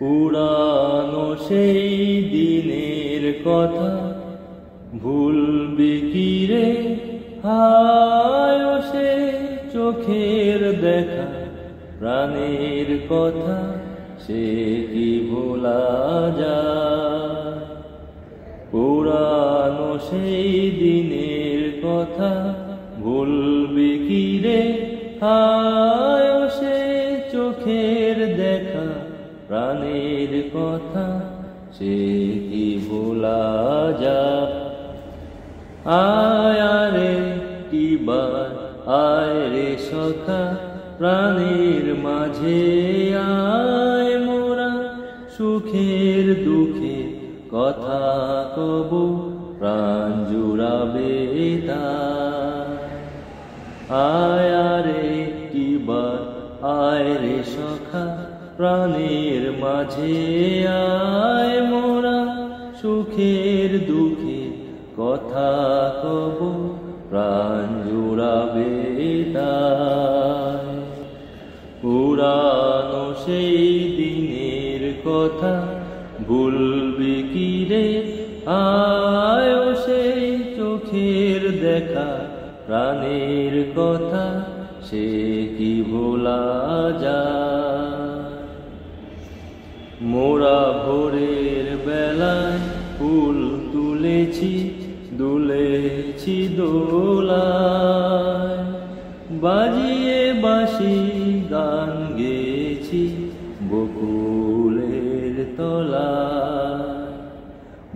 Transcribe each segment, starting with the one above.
পুরানো সেই দিনের কথা ভুলবি কি রে? হায় সে চোখের দেখা প্রাণের কথা সে কি ভোলা যায়? পুরানো সেই দিনের কথা ভুলবি কি রে? হায় সে চোখের দেখা প্রাণের কথা সে কি ভোলা যায়? আয় রে টিবার আয় রে সখা প্রাণের মাঝে আয় মোরা সুখের দুঃখে কথা কব প্রাণ জুড়াবে আয় রে টিবার আয় রে সখা প্রাণের মাঝে আয় মোরা সুখের দুঃখে কথা কব প্রাণ জুড়াবে পুরানো সেই দিনের কথা ভুলবি কি রে? আয় সেই চোখের দেখা প্রাণের কথা সে কি ভোলা যায়? মোরা ভোরের বেলায় ফুল তুলেছি দুলেছি দোলায়, বাজিয়ে বাঁশি গান গেয়েছি বকুলের তলায়।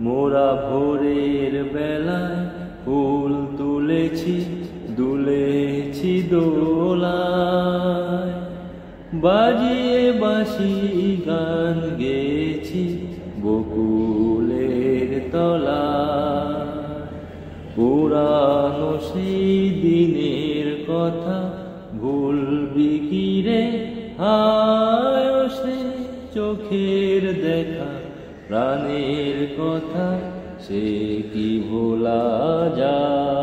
মোরা ভোরের বেলায় ফুল তুলেছি দুলেছি দোলায়, বাজিয়ে বাঁশি গান গেয়েছি বকুলের তলায়। পুরানো সেই দিনের কথা ভুলবি কি রে? হায় সে চোখের দেখা প্রাণের কথা সে কি ভোলা যায়?